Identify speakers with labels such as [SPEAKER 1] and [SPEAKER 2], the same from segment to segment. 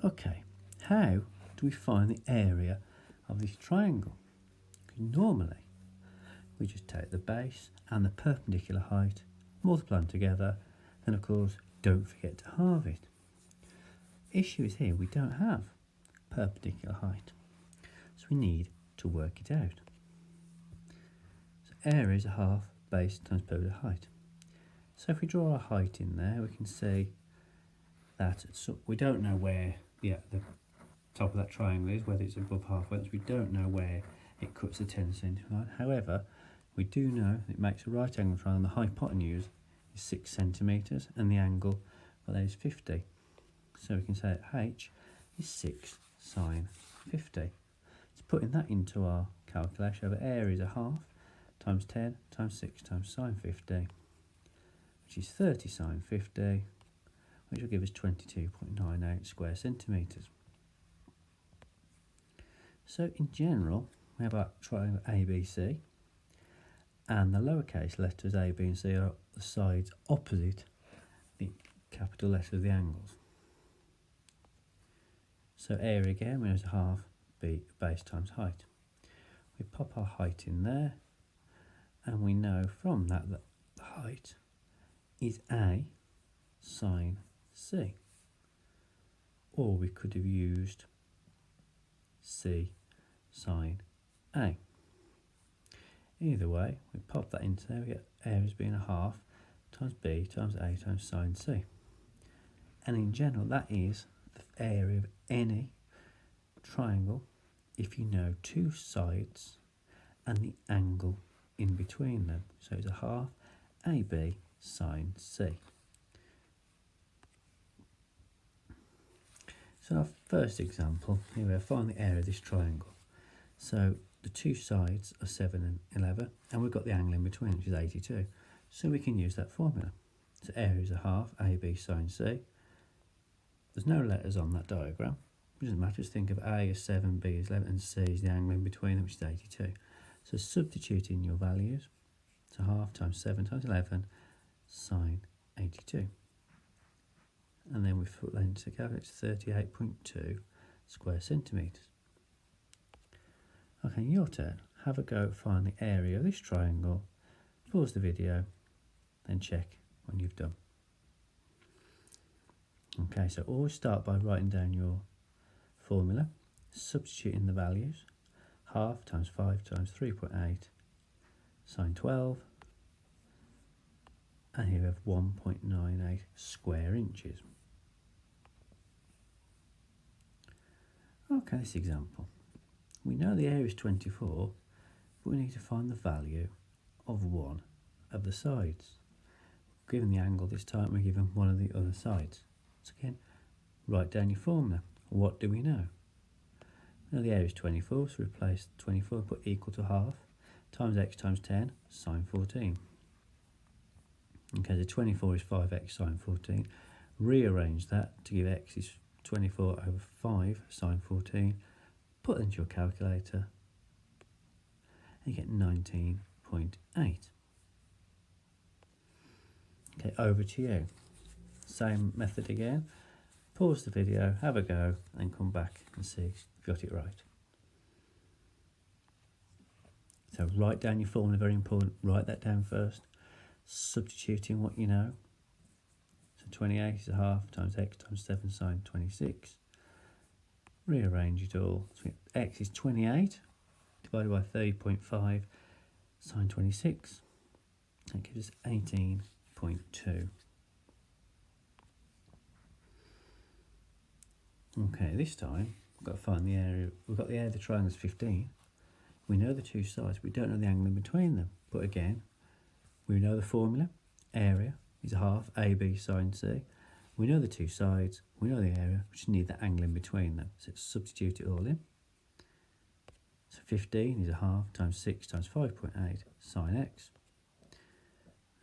[SPEAKER 1] Okay, how do we find the area of this triangle? Normally, we just take the base and the perpendicular height, multiply them together, then of course don't forget to halve it. Issue is here we don't have perpendicular height, so we need to work it out. So area is a half base times perpendicular height. So if we draw our height in there, we can see that we don't know where the top of that triangle is, whether it's above halfway. We don't know where it cuts the 10 centimetre line. However, we do know it makes a right angle triangle. The hypotenuse is 6 centimetres and the angle, well, that is 50. So we can say that h is 6 sine 50. So putting that into our calculation, over area is a half times 10 times 6 times sine 50, which is 30 sine 50, which will give us 22.98 square centimetres. So in general, we have our triangle ABC, and the lowercase letters A, B and C are the sides opposite the capital letters of the angles. So area again, we know it's a half base times height. We pop our height in there, and we know from that that the height is A sine C. Or we could have used C sine A. Either way, we pop that into there, we get area as being a half times B times A times sine C. And in general, that is the area of any triangle if you know two sides and the angle in between them. So it's a half AB sine C. So our first example, here we are, find the area of this triangle. So the two sides are 7 and 11, and we've got the angle in between, which is 82. So we can use that formula. So area is a half AB sine C. There's no letters on that diagram. It doesn't matter, just think of A as 7, B as 11, and C is the angle in between them, which is 82. So substitute in your values. So half times 7 times 11 sine 82. And then we put that into the calculator, it's 38.2 square centimetres. Okay, your turn. Have a go, find the area of this triangle, pause the video, then check when you've done. Okay, so always start by writing down your formula, substituting the values. Half times 5 times 3.8 sine 12, and here we have 1.98 square inches. Okay, this example. We know the area is 24, but we need to find the value of one of the sides. Given the angle this time, we're given one of the other sides. So again, write down your formula. What do we know? Now the area is 24, so replace 24, put equal to half, times x times 10, sine 14. Okay, so 24 is 5x sine 14. Rearrange that to give x is 24 over 5 sine 14. Put that into your calculator, and you get 19.8. Okay, over to you. Same method again. Pause the video, have a go, and come back and see if you got it right. So write down your formula, very important. Write that down first. Substituting what you know. So 28 is a half times x times 7 sine 26. Rearrange it all. So x is 28 divided by 30.5 sine 26. That gives us 18.2. Okay, this time we've got to find the area. We've got the area of the triangle is 15. We know the two sides, we don't know the angle in between them. But again, we know the formula. Area is a half AB sine C. We know the two sides, we know the area, we just need the angle in between them. So let's substitute it all in. So 15 is a half times 6 times 5.8 sine x.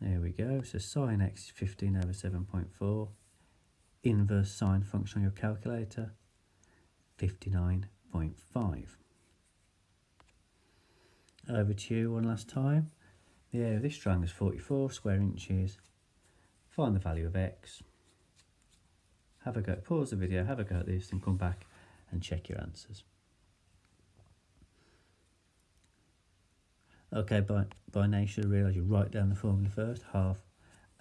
[SPEAKER 1] There we go. So sine x is 15 over 7.4. Inverse sine function on your calculator, 59.5. Over to you one last time. The area of this triangle is 44 square inches. Find the value of x. have a go, pause the video, have a go at this, and come back and check your answers. Okay, by now you should realise you write down the formula first, half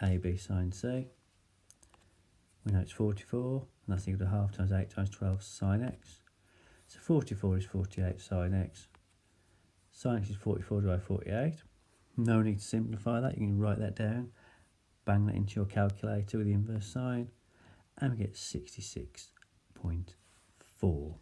[SPEAKER 1] AB sine C. We know it's 44, and that's equal to half times 8 times 12 sine x. So 44 is 48 sine x. Sine x is 44 divided by 48. No need to simplify that, you can write that down, bang that into your calculator with the inverse sine, and we get 66.4.